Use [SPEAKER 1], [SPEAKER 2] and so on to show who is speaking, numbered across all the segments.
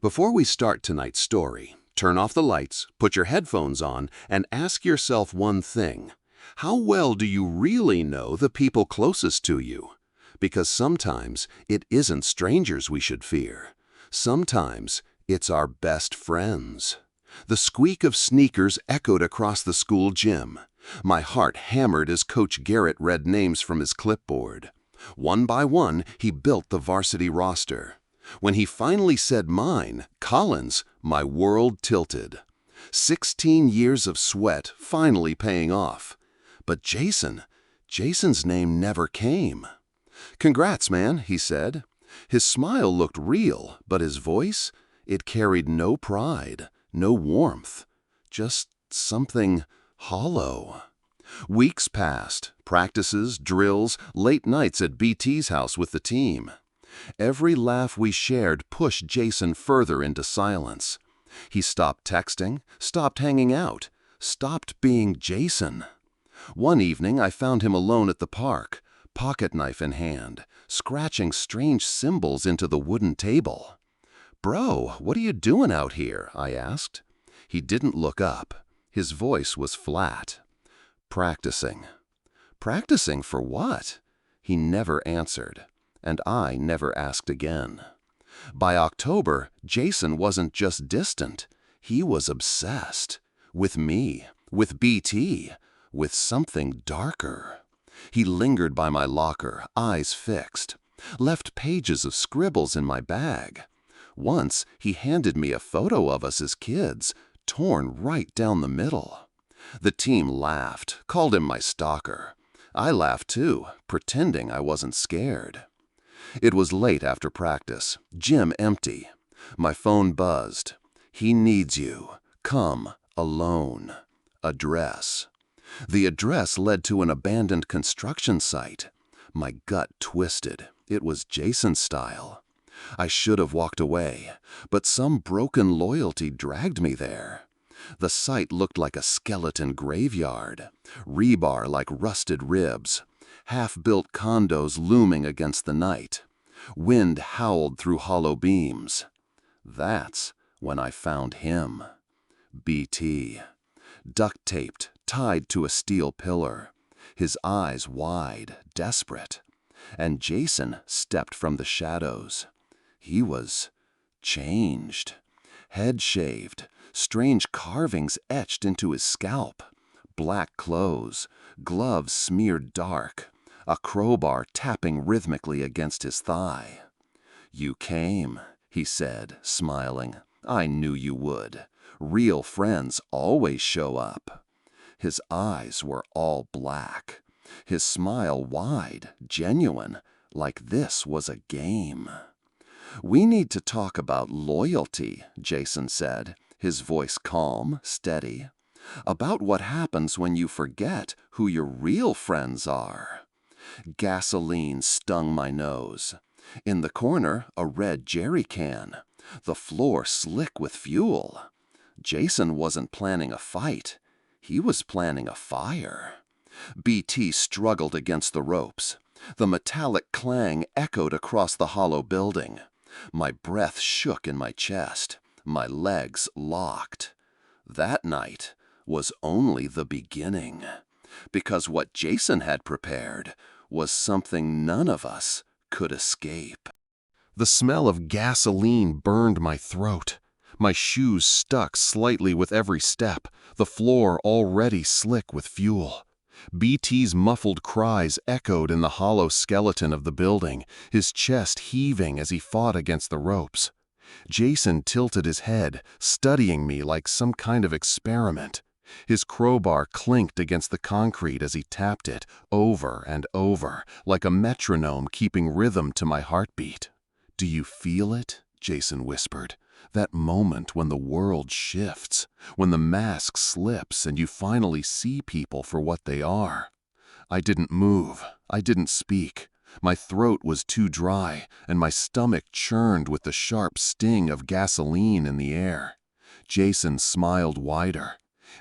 [SPEAKER 1] Before we start tonight's story, turn off the lights, put your headphones on, and ask yourself one thing. How well do you really know the people closest to you? Because sometimes it isn't strangers we should fear. Sometimes it's our best friends. The squeak of sneakers echoed across the school gym. My heart hammered as Coach Garrett read names from his clipboard. One by one, he built the varsity roster. When he finally said mine, Collins, my world tilted. 16 years of sweat finally paying off. But Jason's name never came. "Congrats, man," he said. His smile looked real, but his voice, it carried no pride, no warmth, just something hollow. Weeks passed, practices, drills, late nights at BT's house with the team. Every laugh we shared pushed Jason further into silence. He stopped texting, stopped hanging out, stopped being Jason. One evening I found him alone at the park, pocket knife in hand, scratching strange symbols into the wooden table. "Bro, what are you doing out here?" I asked. He didn't look up. His voice was flat. "Practicing." "Practicing for what?" He never answered, and I never asked again. By October, Jason wasn't just distant. He was obsessed. With me, with BT, with something darker. He lingered by my locker, eyes fixed, left pages of scribbles in my bag. Once, he handed me a photo of us as kids, torn right down the middle. The team laughed, called him my stalker. I laughed too, pretending I wasn't scared. It was late after practice, gym empty. My phone buzzed. "He needs you. Come, alone. Address." The address led to an abandoned construction site. My gut twisted. It was Jason's style. I should have walked away, but some broken loyalty dragged me there. The site looked like a skeleton graveyard, rebar like rusted ribs, half-built condos looming against the night. Wind howled through hollow beams. That's when I found him. BT. Duct-taped, tied to a steel pillar. His eyes wide, desperate. And Jason stepped from the shadows. He was changed. Head shaved, strange carvings etched into his scalp. Black clothes, gloves smeared dark, a crowbar tapping rhythmically against his thigh. "You came," he said, smiling. "I knew you would. Real friends always show up." His eyes were all black. His smile wide, genuine, like this was a game. "We need to talk about loyalty," Jason said, his voice calm, steady. "About what happens when you forget who your real friends are." Gasoline stung my nose. In the corner, a red jerry can. The floor slick with fuel. Jason wasn't planning a fight. He was planning a fire. BT struggled against the ropes. The metallic clang echoed across the hollow building. My breath shook in my chest. My legs locked. That night was only the beginning. Because what Jason had prepared was something none of us could escape. The smell of gasoline burned my throat. My shoes stuck slightly with every step, the floor already slick with fuel. BT's muffled cries echoed in the hollow skeleton of the building, his chest heaving as he fought against the ropes. Jason tilted his head, studying me like some kind of experiment. His crowbar clinked against the concrete as he tapped it, over and over, like a metronome keeping rhythm to my heartbeat. "Do you feel it?" Jason whispered. "That moment when the world shifts, when the mask slips and you finally see people for what they are." I didn't move. I didn't speak. My throat was too dry, and my stomach churned with the sharp sting of gasoline in the air. Jason smiled wider.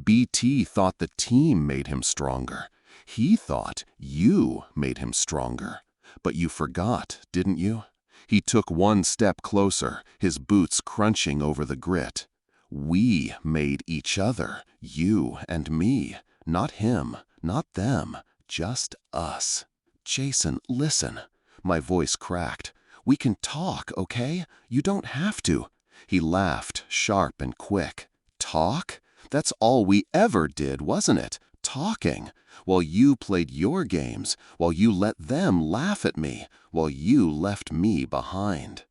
[SPEAKER 1] BT thought the team made him stronger. He thought you made him stronger. But you forgot, didn't you?
[SPEAKER 2] He took one step closer, his boots crunching over the grit. We made each other, you and me. Not him, not them, just us. Jason, listen. My voice cracked. We can talk, okay? You don't have to. He laughed, sharp and quick. Talk? That's all we ever did, wasn't it? Talking. While you played your games, while you let them laugh at me, while you left me behind.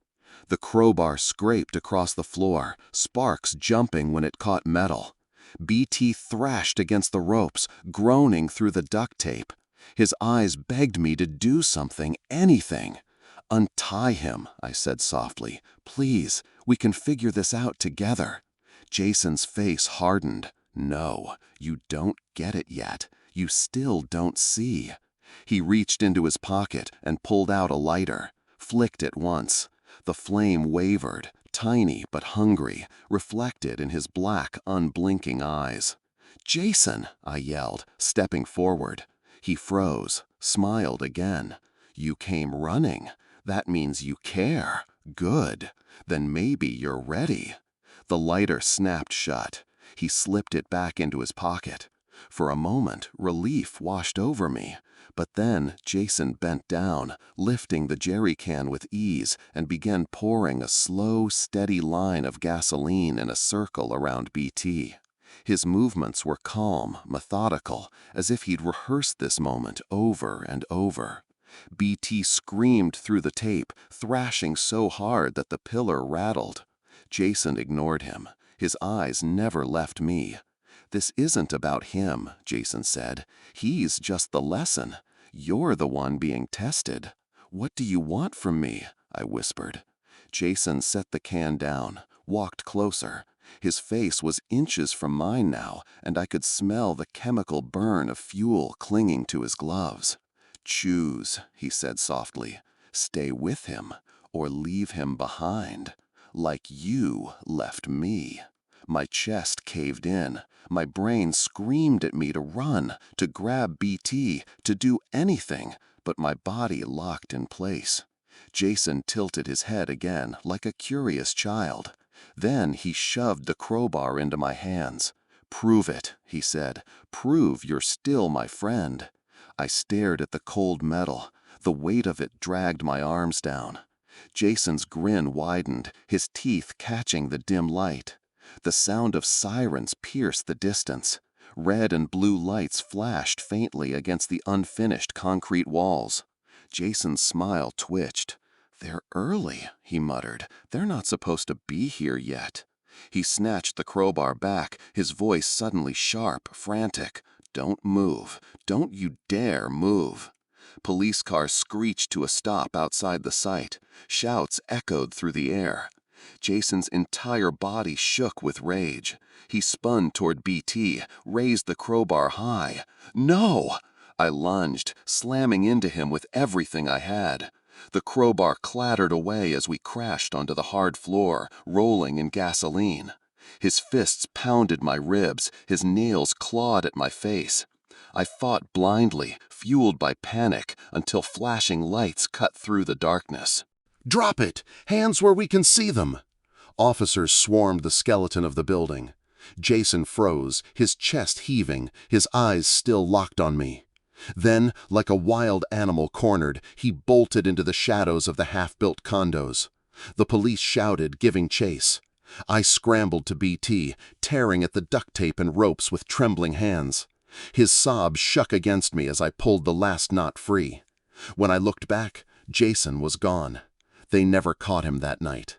[SPEAKER 2] The crowbar scraped across the floor, sparks jumping when it caught metal. BT thrashed against the ropes, groaning through the duct tape. His eyes begged me to do something, anything. Untie him, I said softly. Please, we can figure this out together. Jason's face hardened. No, you don't get it yet. You still don't see. He reached into his pocket and pulled out a lighter, flicked it once. The flame wavered, tiny but hungry, reflected in his black, unblinking eyes. Jason, I yelled, stepping forward. He froze, smiled again. You came running. That means you care. Good. Then maybe you're ready. The lighter snapped shut. He slipped it back into his pocket. For a moment, relief washed over me. But then Jason bent down, lifting the jerry can with ease, and began pouring a slow, steady line of gasoline in a circle around BT. His movements were calm, methodical, as if he'd rehearsed this moment over and over. BT screamed through the tape, thrashing so hard that the pillar rattled. Jason ignored him. His eyes never left me. This isn't about him, Jason said. He's just the lesson. You're the one being tested. What do you want from me? I whispered. Jason set the can down, walked closer. His face was inches from mine now, and I could smell the chemical burn of fuel clinging to his gloves. Choose, he said softly. Stay with him, or leave him behind. Like you left me. My chest caved in. My brain screamed at me to run, to grab BT, to do anything, but my body locked in place. Jason tilted his head again, like a curious child. Then he shoved the crowbar into my hands. Prove it, he said. Prove you're still my friend. I stared at the cold metal. The weight of it dragged my arms down. Jason's grin widened, his teeth catching the dim light. The sound of sirens pierced the distance. Red and blue lights flashed faintly against the unfinished concrete walls. Jason's smile twitched. They're early, he muttered. They're not supposed to be here yet. He snatched the crowbar back, his voice suddenly sharp, frantic. Don't move. Don't you dare move. Police cars screeched to a stop outside the site. Shouts echoed through the air. Jason's entire body shook with rage. He spun toward BT, raised the crowbar high. No! I lunged, slamming into him with everything I had. The crowbar clattered away as we crashed onto the hard floor, rolling in gasoline. His fists pounded my ribs, his nails clawed at my face. I fought blindly, fueled by panic, until flashing lights cut through the darkness.
[SPEAKER 1] Drop it! Hands where we can see them! Officers swarmed the skeleton of the building. Jason froze, his chest heaving, his eyes still locked on me. Then, like a wild animal cornered, he bolted into the shadows of the half-built condos. The police shouted, giving chase. I scrambled to BT, tearing at the duct tape and ropes with trembling hands. His sobs shook against me as I pulled the last knot free. When I looked back, Jason was gone. They never caught him that night.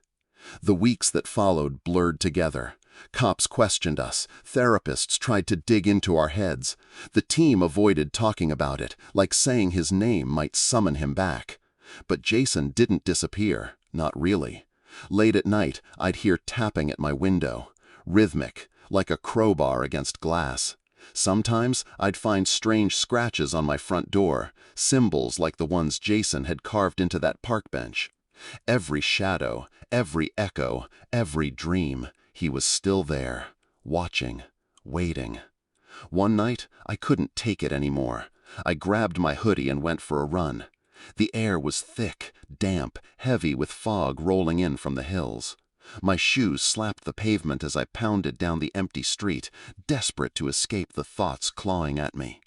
[SPEAKER 1] The weeks that followed blurred together. Cops questioned us. Therapists tried to dig into our heads. The team avoided talking about it, like saying his name might summon him back. But Jason didn't disappear, not really. Late at night, I'd hear tapping at my window, rhythmic, like a crowbar against glass. Sometimes I'd find strange scratches on my front door, symbols like the ones Jason had carved into that park bench. Every shadow, every echo, every dream, he was still there, watching, waiting. One night, I couldn't take it anymore. I grabbed my hoodie and went for a run.
[SPEAKER 2] The air was thick, damp, heavy with fog rolling in from the hills. My shoes slapped the pavement as I pounded down the empty street, desperate to escape the thoughts clawing at me.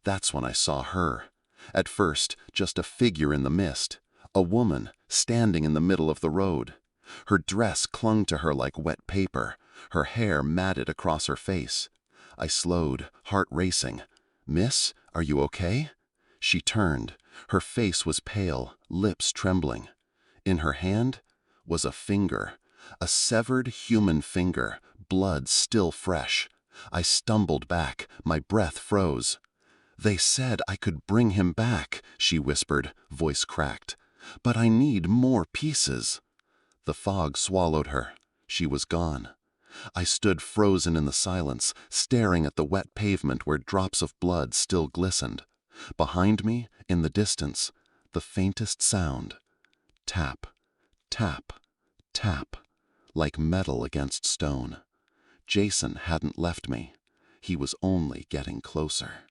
[SPEAKER 2] That's when I saw her. At first, just a figure in the mist, a woman standing in the middle of the road. Her dress clung to her like wet paper, her hair matted across her face. I slowed, heart racing. "Miss, are you okay?" She turned. Her face was pale, lips trembling. In her hand was a finger, a severed human finger, blood still fresh. I stumbled back, my breath froze. "They said I could bring him back," she whispered, voice cracked. "But I need more pieces." The fog swallowed her. She was gone. I stood frozen in the silence, staring at the wet pavement where drops of blood still glistened. Behind me, in the distance, the faintest sound. Tap, tap, tap, like metal against stone. Jason hadn't left me. He was only getting closer.